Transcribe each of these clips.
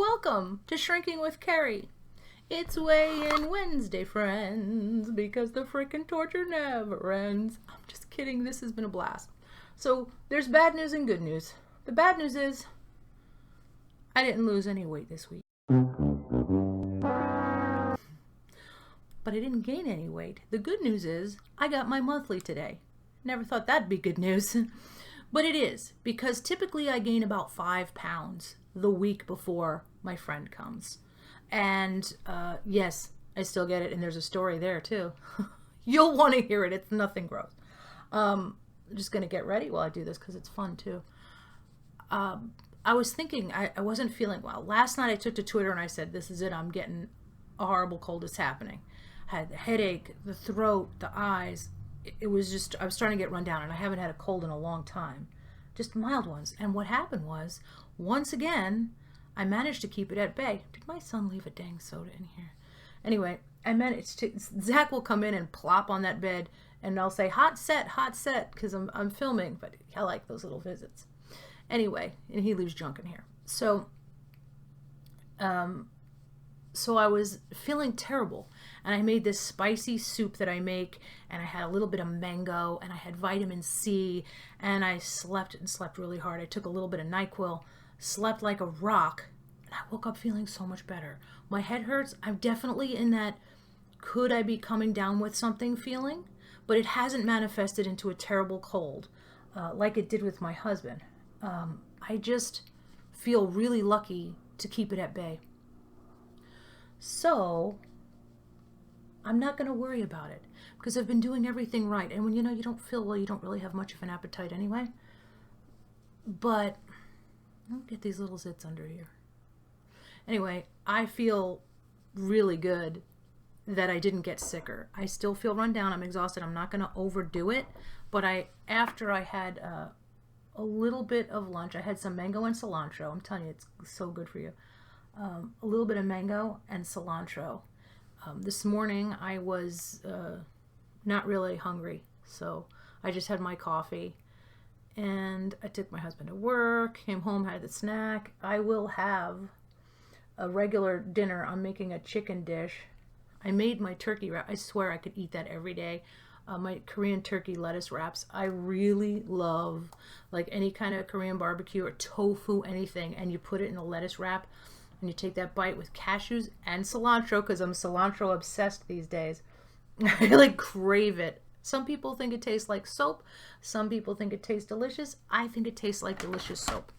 Welcome to Shrinking with Kerry. It's weigh-in Wednesday, friends, because the frickin' torture never ends. I'm just kidding. This has been a blast. So there's bad news and good news. The bad news is I didn't lose any weight this week. But I didn't gain any weight. The good news is I got my monthly today. Never thought that'd be good news. But it is, because typically I gain about 5 pounds the week before my friend comes. And yes, I still get it, and there's a story there too. You'll want to hear it. It's nothing gross. I'm just going to get ready while I do this because it's fun too. I was thinking I wasn't feeling well. Last night I took to Twitter and I said, this is it. I'm getting a horrible cold. It's happening. I had the headache, the throat, the eyes. It was just, I was starting to get run down, and I haven't had a cold in a long time. Just mild ones. And what happened was, once again, I managed to keep it at bay. Did my son leave a dang soda in here? Anyway, I managed to, Zach will come in and plop on that bed, and I'll say, hot set, because I'm filming, but I like those little visits. Anyway, and he leaves junk in here. So I was feeling terrible, and I made this spicy soup that I make, and I had a little bit of mango, and I had vitamin C, and I slept really hard. I took a little bit of NyQuil, slept like a rock, and I woke up feeling so much better. My head hurts. I'm definitely in that could I be coming down with something feeling, but it hasn't manifested into a terrible cold like it did with my husband. I just feel really lucky to keep it at bay. So I'm not going to worry about it because I've been doing everything right. And when you don't feel well, you don't really have much of an appetite anyway. But I'll get these little zits under here. Anyway, I feel really good that I didn't get sicker. I still feel run down. I'm exhausted. I'm not going to overdo it. But after I had a little bit of lunch, I had some mango and cilantro. I'm telling you, it's so good for you. A little bit of mango and cilantro. This morning I was not really hungry, so I just had my coffee, and I took my husband to work, came home, had the snack. I will have a regular dinner. I'm making a chicken dish. I made my turkey wrap. I swear I could eat that every day. My Korean turkey lettuce wraps. I really love, like, any kind of Korean barbecue or tofu, anything, and you put it in a lettuce wrap. And you take that bite with cashews and cilantro, because I'm cilantro obsessed these days. I like crave it. Some people think it tastes like soap. Some people think it tastes delicious. I think it tastes like delicious soap.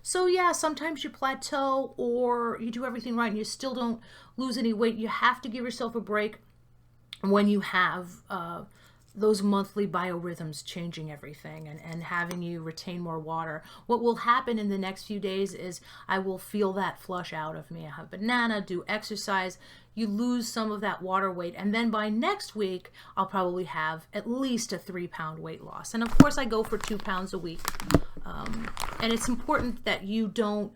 So yeah, sometimes you plateau or you do everything right and you still don't lose any weight. You have to give yourself a break when you have those monthly biorhythms changing everything and having you retain more water. What will happen in the next few days is I will feel that flush out of me. I have banana, do exercise, you lose some of that water weight, and then by next week I'll probably have at least a 3-pound weight loss. And of course I go for 2 pounds a week. And it's important that you don't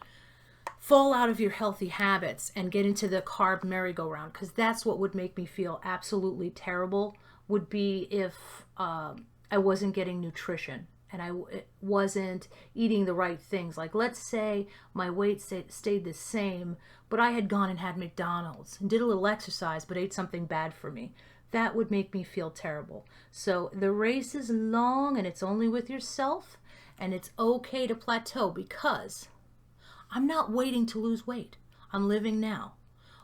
fall out of your healthy habits and get into the carb merry-go-round, because that's what would make me feel absolutely terrible, would be if I wasn't getting nutrition and I wasn't eating the right things. Like, let's say my weight stayed the same, but I had gone and had McDonald's and did a little exercise but ate something bad for me. That would make me feel terrible. So the race is long, and it's only with yourself, and it's okay to plateau, because I'm not waiting to lose weight. I'm living now.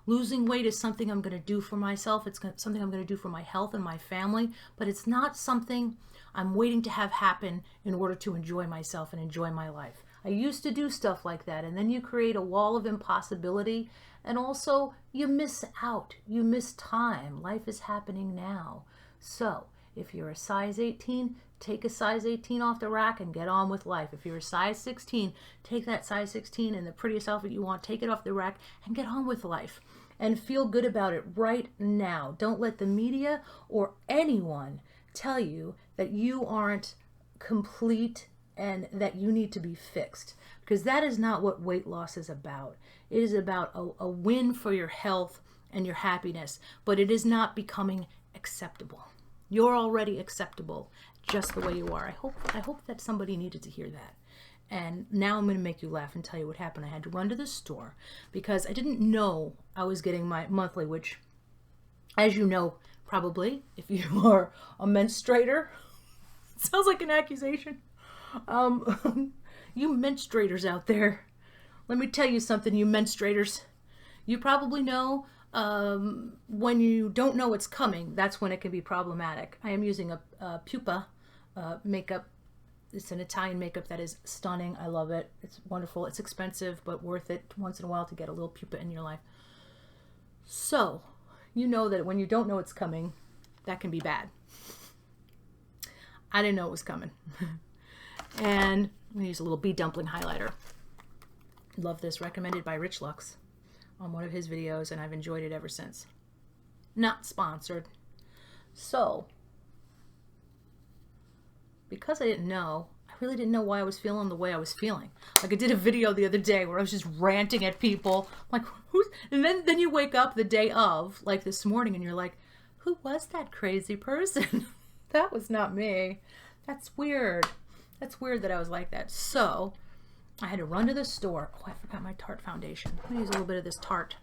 Losing weight is something I'm going to do for myself. It's something I'm going to do for my health and my family, but it's not something I'm waiting to have happen in order to enjoy myself and enjoy my life. I used to do stuff like that, and then you create a wall of impossibility, and also you miss out. You miss time. Life is happening now. So if you're a size 18, take a size 18 off the rack and get on with life. If you're a size 16, take that size 16 and the prettiest outfit you want, take it off the rack and get on with life. And feel good about it right now. Don't let the media or anyone tell you that you aren't complete and that you need to be fixed, because that is not what weight loss is about. It is about a win for your health and your happiness, but it is not becoming acceptable. You're already acceptable just the way you are. I hope that somebody needed to hear that. And now I'm going to make you laugh and tell you what happened. I had to run to the store because I didn't know I was getting my monthly, which, as you know, probably, if you are a menstruator, sounds like an accusation. You menstruators out there, let me tell you something, you menstruators. You probably know when you don't know it's coming, that's when it can be problematic. I am using a pupa makeup. It's an Italian makeup that is stunning. I love it. It's wonderful. It's expensive, but worth it once in a while to get a little pupa in your life. So, you know that when you don't know it's coming, that can be bad. I didn't know it was coming. And I'm going to use a little bee dumpling highlighter. Love this. Recommended by Rich Lux on one of his videos, and I've enjoyed it ever since. Not sponsored. So, because I didn't know, I really didn't know why I was feeling the way I was feeling. Like, I did a video the other day where I was just ranting at people. I'm like, who's... And then you wake up the day of, like this morning, and you're like, who was that crazy person? That was not me. That's weird. That's weird that I was like that. So, I had to run to the store. Oh, I forgot my Tarte foundation. I'm going to use a little bit of this Tarte.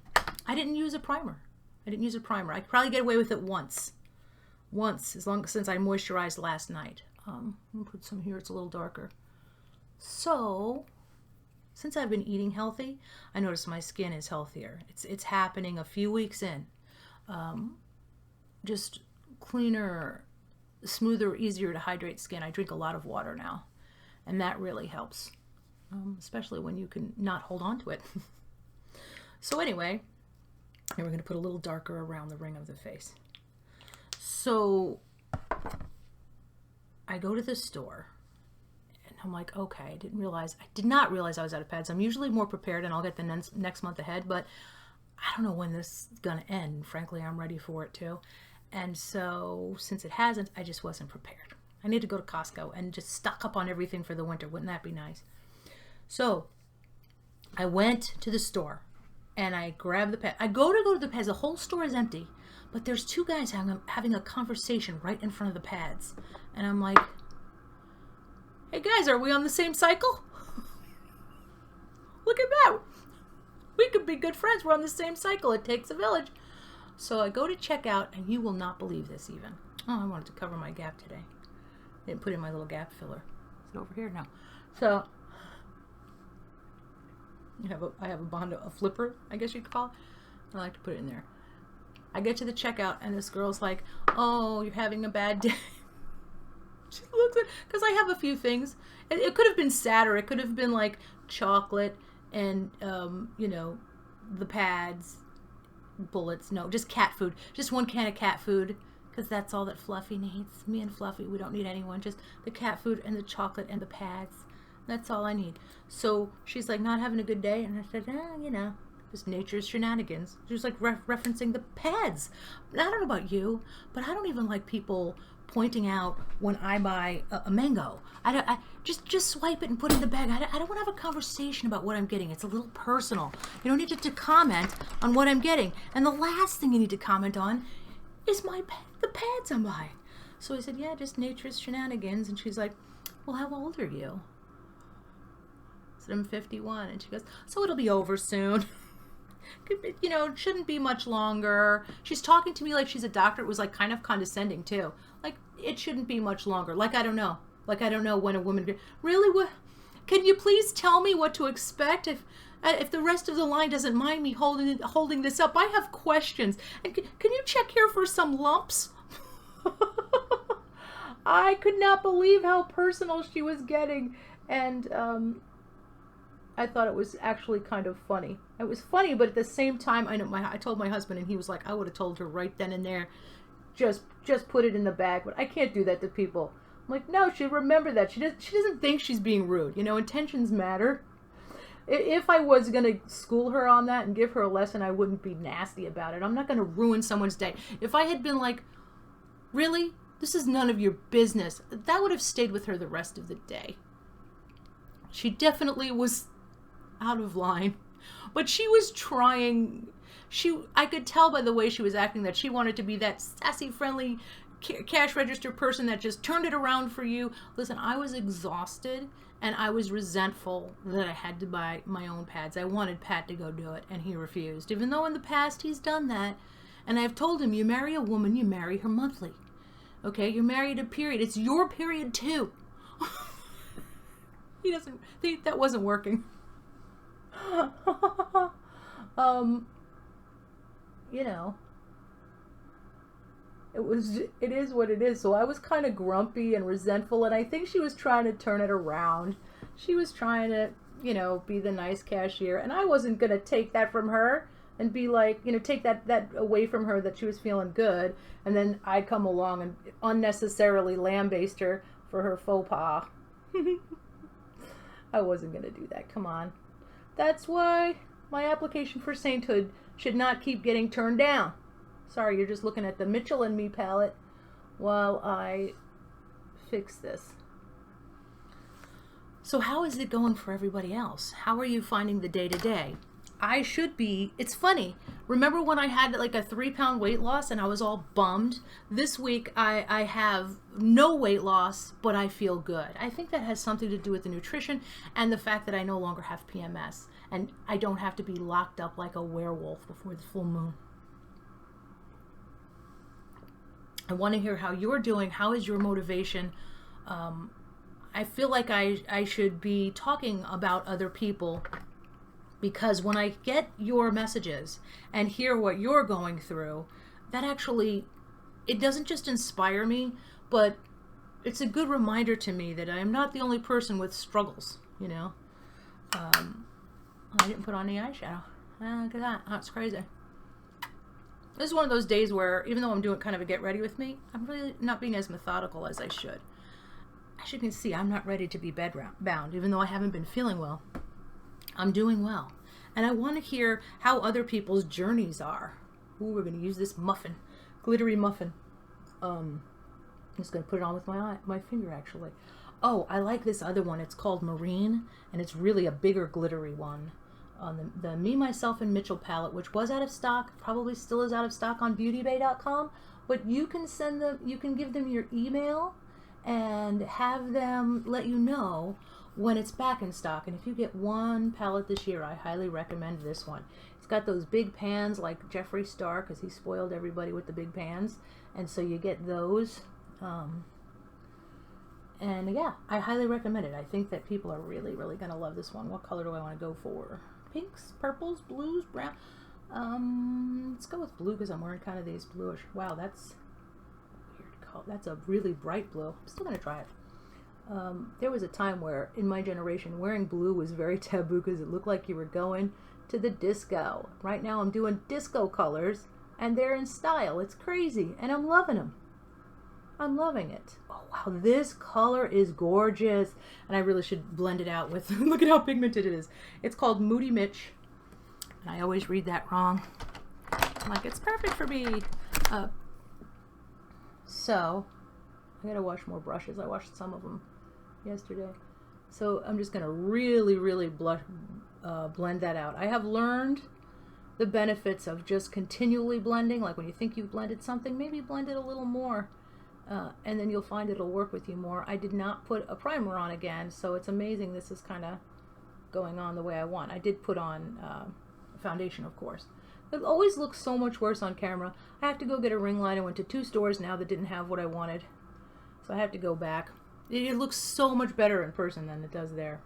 I didn't use a primer. I could probably get away with it once. Since I moisturized last night. I'm going to put some here. It's a little darker. So, since I've been eating healthy, I noticed my skin is healthier. It's happening a few weeks in. Just cleaner, smoother, easier to hydrate skin. I drink a lot of water now, and that really helps, especially when you can not hold on to it. So anyway, here we're going to put a little darker around the ring of the face. So I go to the store, and I'm like, okay, I did not realize I was out of pads. I'm usually more prepared, and I'll get the next month ahead, but I don't know when this is going to end. Frankly, I'm ready for it too. And so, since it hasn't, I just wasn't prepared. I need to go to Costco and just stock up on everything for the winter. Wouldn't that be nice? So, I went to the store, and I grabbed the pad. I go to the pads. The whole store is empty, but there's two guys having a conversation right in front of the pads. And I'm like, hey guys, are we on the same cycle? Look at that. We could be good friends. We're on the same cycle. It takes a village. So I go to check out, and you will not believe this even. Oh, I wanted to cover my gap today. Didn't put in my little gap filler. Is it over here? No. So I have a flipper, I guess you could call it. I like to put it in there. I get to the checkout, and this girl's like, oh, you're having a bad day. She looks at, because I have a few things. It could have been sadder. It could have been like chocolate and, the pads, bullets. No, just cat food. Just one can of cat food, because that's all that Fluffy needs. Me and Fluffy, we don't need anyone. Just the cat food and the chocolate and the pads. That's all I need. So she's like, not having a good day. And I said, just nature's shenanigans. She was like referencing the pads. I don't know about you, but I don't even like people pointing out when I buy a mango. I just swipe it and put it in the bag. I don't want to have a conversation about what I'm getting. It's a little personal. You don't need to comment on what I'm getting. And the last thing you need to comment on is the pads I'm buying. So I said, yeah, just nature's shenanigans. And she's like, well, how old are you? I said, I'm 51. And she goes, so it'll be over soon. It shouldn't be much longer. She's talking to me like she's a doctor. It was like kind of condescending too. Like, it shouldn't be much longer. Like, I don't know. Like, I don't know when a woman... Really? Can you please tell me what to expect? If the rest of the line doesn't mind me holding this up, I have questions. And can you check here for some lumps? I could not believe how personal she was getting. And I thought it was actually kind of funny. It was funny, but at the same time, I told my husband, and he was like, I would have told her right then and there, just put it in the bag. But I can't do that to people. I'm like, no, she'll remember that. She doesn't think she's being rude. Intentions matter. If I was going to school her on that and give her a lesson, I wouldn't be nasty about it. I'm not going to ruin someone's day. If I had been like, really? This is none of your business, that would have stayed with her the rest of the day. She definitely was out of line. But she was trying. I could tell by the way she was acting that she wanted to be that sassy, friendly cash register person that just turned it around for you. Listen, I was exhausted, And I was resentful that I had to buy my own pads. I wanted Pat to go do it, and he refused. Even though in the past he's done that. And I've told him, you marry a woman, you marry her monthly. Okay, you're married a period. It's your period too. He doesn't think that wasn't working. You know, it is what it is. So I was kind of grumpy and resentful, and I think she was trying to turn it around. She was trying to, you know, be the nice cashier, and I wasn't going to take that from her and be like, you know, take that away from her that she was feeling good, and then I'd come along and unnecessarily lambaste her for her faux pas. I wasn't going to do that. Come on. That's why my application for sainthood should not keep getting turned down. Sorry, you're just looking at the Mitchell and Me palette while I fix this. So how is it going for everybody else? How are you finding the day-to-day? I should be, it's funny, remember when I had like a 3-pound weight loss and I was all bummed? This week I have no weight loss, but I feel good. I think that has something to do with the nutrition and the fact that I no longer have PMS and I don't have to be locked up like a werewolf before the full moon. I want to hear how you're doing. How is your motivation? I feel like I should be talking about other people, because when I get your messages and hear what you're going through, that actually, it doesn't just inspire me, but it's a good reminder to me that I am not the only person with struggles, you know. I didn't put on any eyeshadow. Look at that. That's crazy. This is one of those days where, even though I'm doing kind of a get ready with me, I'm really not being as methodical as I should. As you can see, I'm not ready to be bed bound, even though I haven't been feeling well. I'm doing well. And I want to hear how other people's journeys are. Ooh, we're going to use this muffin. Glittery muffin. I'm just going to put it on with my finger, actually. Oh, I like this other one. It's called Marine, and it's really a bigger glittery one. On the Me, Myself, and Mitchell palette, which was out of stock, probably still is out of stock on beautybay.com. But you can send them, you can give them your email and have them let you know when it's back in stock. And if you get one palette this year, I highly recommend this one. It's got those big pans like Jeffree Star, because he spoiled everybody with the big pans, and so you get those. And yeah, I highly recommend it. I think that people are really, really going to love this one. What color do I want to go for? Pinks, purples, blues, brown. Let's go with blue because I'm wearing kind of these bluish. Wow, that's weird color. That's a really bright blue. I'm still going to try it. There was a time where, in my generation, wearing blue was very taboo because it looked like you were going to the disco. Right now I'm doing disco colors, and they're in style. It's crazy, and I'm loving them. I'm loving it. Oh, wow, this color is gorgeous. And I really should blend it out with, look at how pigmented it is. It's called Moody Mitch. And I always read that wrong. I'm like, it's perfect for me. So, I gotta wash more brushes. I washed some of them yesterday. So I'm just gonna really, really blend that out. I have learned the benefits of just continually blending. Like when you think you've blended something, maybe blend it a little more. And then you'll find it'll work with you more. I did not put a primer on again, so it's amazing this is kind of going on the way I want. I did put on foundation, of course. It always looks so much worse on camera. I have to go get a ring light. I went to 2 stores now that didn't have what I wanted, so I have to go back. It looks so much better in person than it does there.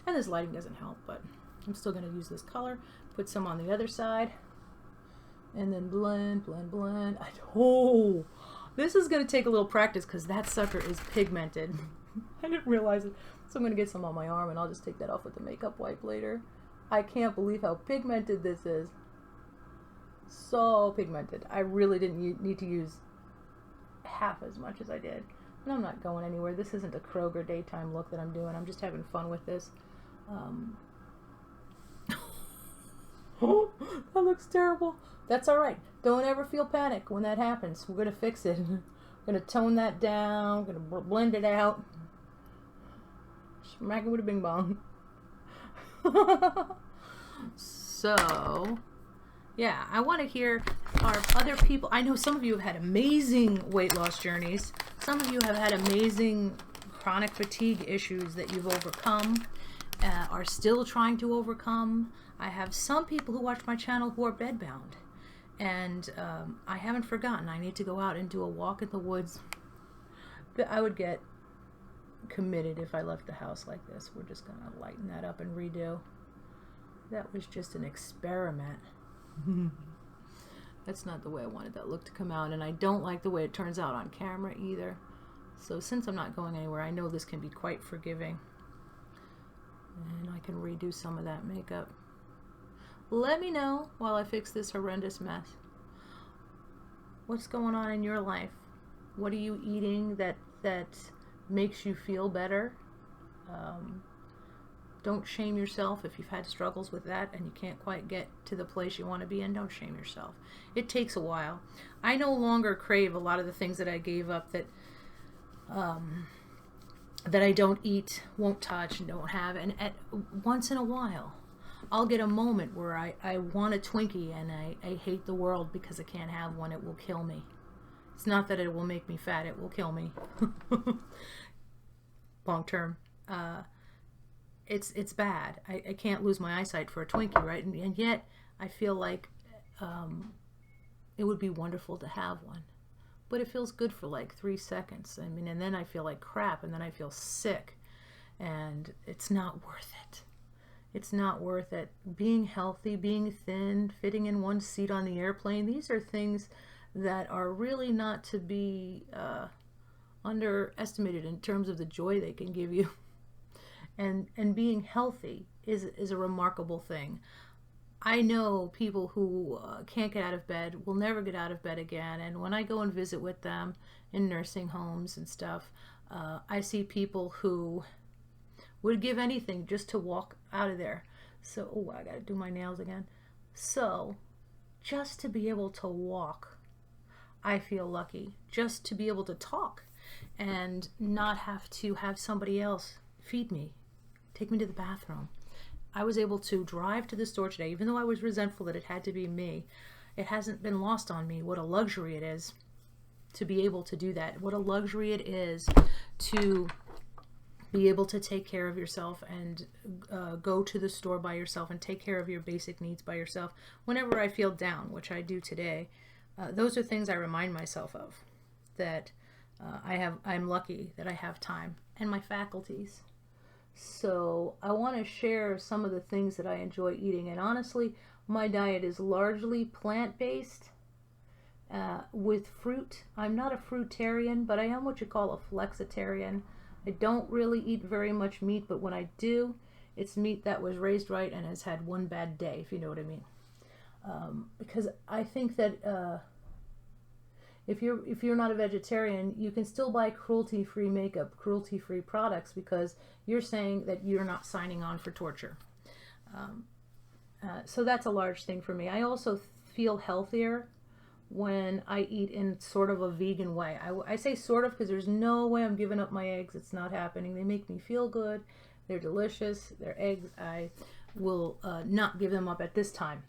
And this lighting doesn't help, but I'm still going to use this color, put some on the other side, and then blend, blend, blend. Oh! This is going to take a little practice because that sucker is pigmented. I didn't realize it. So I'm going to get some on my arm and I'll just take that off with the makeup wipe later. I can't believe how pigmented this is. So pigmented. I really didn't need to use half as much as I did. And I'm not going anywhere. This isn't a Kroger daytime look that I'm doing. I'm just having fun with this. Oh, that looks terrible. That's all right. Don't ever feel panic when that happens. We're going to fix it. We're going to tone that down. We're going to blend it out. Smack it with a bing bong. So, yeah, I want to hear our other people. I know some of you have had amazing weight loss journeys. Some of you have had amazing chronic fatigue issues that you've overcome, are still trying to overcome. I have some people who watch my channel who are bedbound, and I haven't forgotten. I need to go out and do a walk in the woods. But I would get committed if I left the house like this. We're just going to lighten that up and redo. That was just an experiment. That's not the way I wanted that look to come out, and I don't like the way it turns out on camera either. So since I'm not going anywhere, I know this can be quite forgiving. And I can redo some of that makeup. Let me know while I fix this horrendous mess. What's going on in your life? What are you eating that makes you feel better? Don't shame yourself if you've had struggles with that and you can't quite get to the place you want to be in. Don't shame yourself. It takes a while. I no longer crave a lot of the things that I gave up that I don't eat, won't touch, and don't have. And once in a while, I'll get a moment where I want a Twinkie and I hate the world because I can't have one. It will kill me. It's not that it will make me fat. It will kill me. Long term. It's bad. I can't lose my eyesight for a Twinkie, right? And yet I feel like it would be wonderful to have one. But it feels good for like 3 seconds. I mean, and then I feel like crap, and then I feel sick. And it's not worth it. It's not worth it. Being healthy, being thin, fitting in one seat on the airplane, these are things that are really not to be underestimated in terms of the joy they can give you. And being healthy is a remarkable thing. I know people who can't get out of bed, will never get out of bed again. And when I go and visit with them in nursing homes and stuff, I see people who would give anything just to walk out of there. So, oh, I gotta do my nails again. So, just to be able to walk, I feel lucky. Just to be able to talk and not have to have somebody else feed me, take me to the bathroom. I was able to drive to the store today, even though I was resentful that it had to be me. It hasn't been lost on me what a luxury it is to be able to do that. What a luxury it is to be able to take care of yourself and go to the store by yourself and take care of your basic needs by yourself. Whenever I feel down, which I do today, those are things I remind myself of, that I'm lucky that I have time and my faculties. So I want to share some of the things that I enjoy eating. And honestly, my diet is largely plant-based with fruit. I'm not a fruitarian, but I am what you call a flexitarian. I don't really eat very much meat, but when I do, it's meat that was raised right and has had one bad day, if you know what I mean. Because I think that if you're not a vegetarian, you can still buy cruelty-free makeup, cruelty-free products, because you're saying that you're not signing on for torture. So that's a large thing for me. I also feel healthier when I eat in sort of a vegan way. I say sort of because there's no way I'm giving up my eggs. It's not happening. They make me feel good. They're delicious. They're eggs. I will not give them up at this time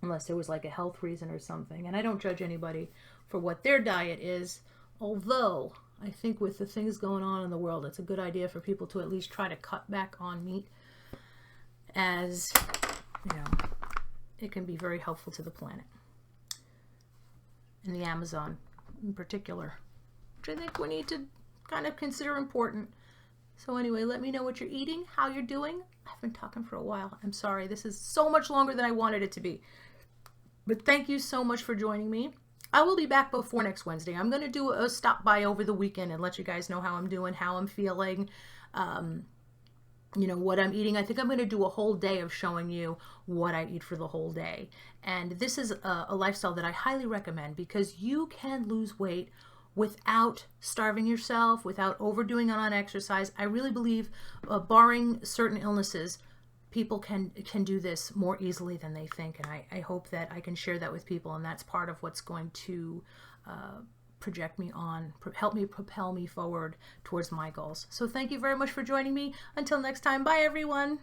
unless there was like a health reason or something. And I don't judge anybody for what their diet is, although I think with the things going on in the world, it's a good idea for people to at least try to cut back on meat, as you know, it can be very helpful to the planet, and the Amazon in particular, which I think we need to kind of consider important. So anyway, let me know what you're eating, how you're doing. I've been talking for a while. I'm sorry. This is so much longer than I wanted it to be. But thank you so much for joining me. I will be back before next Wednesday. I'm going to do a stop by over the weekend and let you guys know how I'm doing, how I'm feeling, you know, what I'm eating. I think I'm going to do a whole day of showing you what I eat for the whole day. And this is a lifestyle that I highly recommend, because you can lose weight without starving yourself, without overdoing on exercise. I really believe, barring certain illnesses, people can do this more easily than they think, and I hope that I can share that with people, and that's part of what's going to project me on, help me propel me forward towards my goals. So thank you very much for joining me. Until next time, bye everyone.